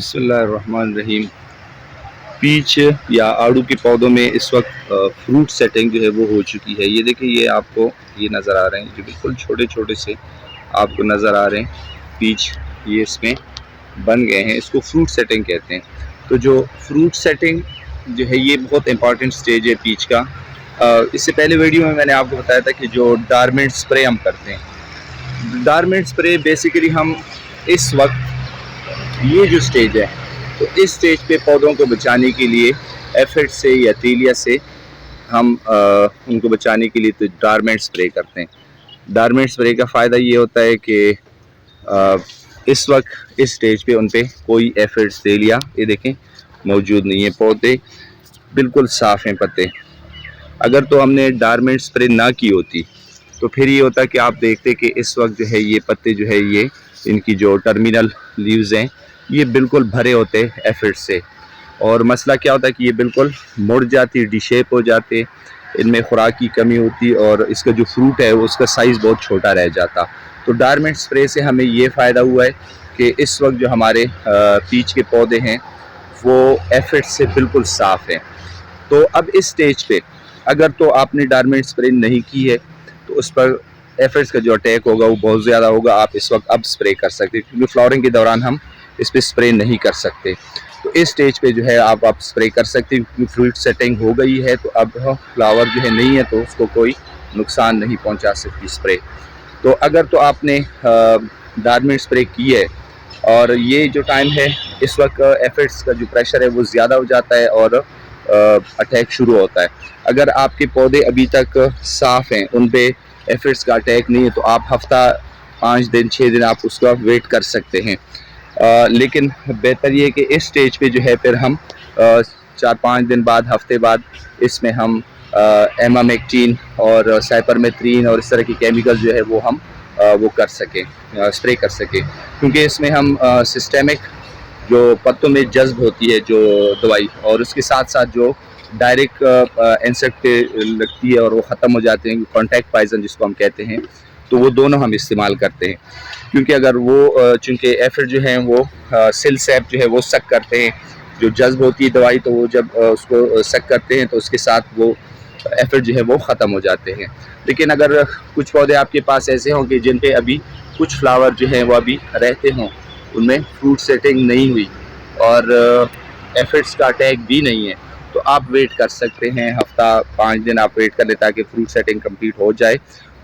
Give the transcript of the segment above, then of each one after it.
बिस्मिल्लाहिर्रहमानिर्रहीम। पीच या आड़ू के पौधों में इस वक्त फ्रूट सेटिंग जो है वो हो चुकी है। ये देखिए, ये आपको ये नज़र आ रहे हैं, जो बिल्कुल छोटे छोटे से आपको नज़र आ रहे हैं पीच, ये इसमें बन गए हैं। इसको फ्रूट सेटिंग कहते हैं। तो जो फ्रूट सेटिंग जो है ये बहुत इंपॉर्टेंट स्टेज है पीच का। इससे पहले वीडियो में मैंने आपको बताया था कि जो डार्मेंट स्प्रे हम करते हैं, डार्मेंट स्प्रे बेसिकली हम इस वक्त ये जो स्टेज है, तो इस स्टेज पे पौधों को बचाने के लिए एफिड से या तीलिया से हम उनको बचाने के लिए तो डार्मेंट स्प्रे करते हैं। डार्मेंट स्प्रे का फ़ायदा ये होता है कि इस वक्त इस स्टेज पे उन पे कोई एफिड तीलिया ये देखें मौजूद नहीं है, पौधे बिल्कुल साफ़ हैं पत्ते। अगर तो हमने डार्मेंट स्प्रे ना की होती तो फिर ये होता कि आप देखते कि इस वक्त जो है ये पत्ते जो है ये इनकी जो टर्मिनल लीव्स हैं ये बिल्कुल भरे होते एफिड से, और मसला क्या होता है कि ये बिल्कुल मुड़ जाती, डिशेप हो जाते, इनमें खुराक की कमी होती और इसका जो फ्रूट है उसका साइज़ बहुत छोटा रह जाता। तो डार्मेंट स्प्रे से हमें ये फ़ायदा हुआ है कि इस वक्त जो हमारे पीच के पौधे हैं वो एफिड से बिल्कुल साफ़ हैं। तो अब इस स्टेज पे अगर तो आपने डार्मेंट स्प्रे नहीं की है तो उस पर एफिड्स का जो अटैक होगा वो बहुत ज़्यादा होगा। आप इस वक्त अब स्प्रे कर सकते हैं, क्योंकि फ्लावरिंग के दौरान हम इस पर स्प्रे नहीं कर सकते। तो इस स्टेज पे जो है आप स्प्रे कर सकते हैं, क्योंकि फ्रूट सेटिंग हो गई है। तो अब फ्लावर जो है नहीं है तो उसको कोई नुकसान नहीं पहुंचा सकती स्प्रे। तो अगर तो आपने डार्मेंट स्प्रे की है और ये जो टाइम है इस वक्त एफिड्स का जो प्रेशर है वो ज़्यादा हो जाता है और अटैक शुरू होता है। अगर आपके पौधे अभी तक साफ़ हैं, उन पे एफिड्स का अटैक नहीं है, तो आप हफ्ता 5 दिन 6 दिन आप उसका वेट कर सकते हैं। लेकिन बेहतर ये है कि इस स्टेज पे जो है फिर हम 4-5 दिन बाद, हफ्ते बाद इसमें हम एमामेक्टिन और साइपरमेथ्रिन और इस तरह की केमिकल जो है वो हम वो कर सकें, स्प्रे कर सकें, क्योंकि इसमें हम सिस्टेमिक जो पत्तों में जज्ब होती है जो दवाई, और उसके साथ साथ जो डायरेक्ट इंसेक्ट लगती है और वो ख़त्म हो जाते हैं, कॉन्टैक्ट पॉइजन जिसको हम कहते हैं, तो वो दोनों हम इस्तेमाल करते हैं। क्योंकि अगर वो चूँकि एफिड जो हैं वो सिल सैप जो है वो सक करते हैं, जो जज्ब होती है दवाई, तो वो जब उसको सक करते हैं तो उसके साथ वो एफिड जो है वो ख़त्म हो जाते हैं। लेकिन अगर कुछ पौधे आपके पास ऐसे हों कि जिन पे अभी कुछ फ्लावर जो हैं वो अभी रहते हों, उनमें फ्रूट सेटिंग नहीं हुई और एफिड्स का अटैक भी नहीं है, तो आप वेट कर सकते हैं, हफ्ता 5 दिन आप वेट कर लें ताकि फ्रूट सेटिंग कंप्लीट हो जाए,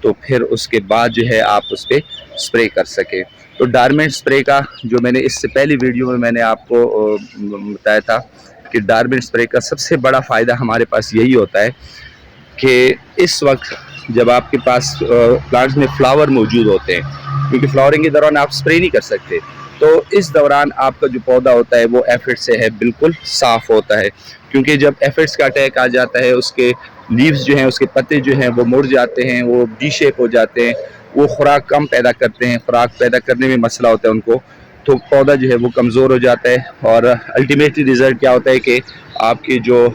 तो फिर उसके बाद जो है आप उस पर स्प्रे कर सकें। तो डार्मेंट स्प्रे का जो मैंने इससे पहली वीडियो में मैंने आपको बताया था कि डार्मेंट स्प्रे का सबसे बड़ा फ़ायदा हमारे पास यही होता है कि इस वक्त जब आपके पास प्लांट्स में फ्लावर मौजूद होते हैं, क्योंकि फ्लावरिंग के दौरान आप स्प्रे नहीं कर सकते, तो इस दौरान आपका जो पौधा होता है वो एफिड से है बिल्कुल साफ़ होता है। क्योंकि जब एफिड्स का अटैक आ जाता है, उसके लीव्स जो हैं, उसके पत्ते जो हैं वो मुड़ जाते हैं, वो डी शेप हो जाते हैं, वो खुराक कम पैदा करते हैं, खुराक पैदा करने में मसला होता है उनको, तो पौधा जो है वो कमज़ोर हो जाता है। और अल्टीमेटली रिज़ल्ट क्या होता है कि आपके जो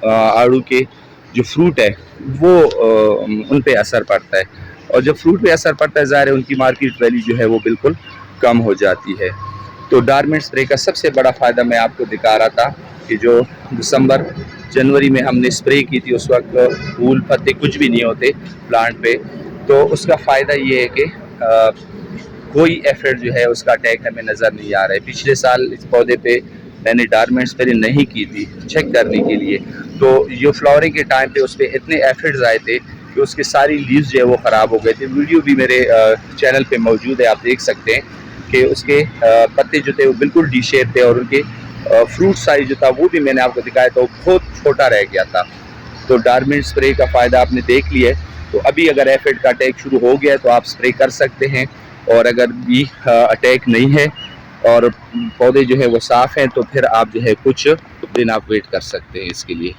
आड़ू के जो फ्रूट है वो उन पे असर पड़ता है, और जब फ्रूट पे असर पड़ता है ज़ाहिर है उनकी मार्केट वैल्यू जो है वो बिल्कुल कम हो जाती है। तो डार्मेंट स्प्रे का सबसे बड़ा फ़ायदा मैं आपको दिखा रहा था कि जो दिसंबर जनवरी में हमने स्प्रे की थी, उस वक्त फूल पत्ते कुछ भी नहीं होते प्लांट पे, तो उसका फ़ायदा ये है कि कोई एफिड जो है उसका अटैक हमें नज़र नहीं आ रहा है। पिछले साल इस पौधे पे मैंने डार्मेंट स्प्रे नहीं की थी चेक करने के लिए, तो जो फ्लावरिंग के टाइम पे उस पर इतने एफिड्स आए थे कि उसकी सारी लीव्स जो है वो ख़राब हो गए थे। वीडियो भी मेरे चैनल पे मौजूद है, आप देख सकते हैं कि उसके पत्ते जो थे वो बिल्कुल डी शेप थे, और उनके फ्रूट साइज जो था वो भी मैंने आपको दिखाया था, वो बहुत छोटा रह गया था। तो डार्मेंट स्प्रे का फ़ायदा आपने देख लिया है। तो अभी अगर एफिड का अटैक शुरू हो गया है तो आप स्प्रे कर सकते हैं, और अगर भी अटैक नहीं है और पौधे जो है वो साफ़ हैं तो फिर आप जो है कुछ दिन आप वेट कर सकते हैं इसके लिए।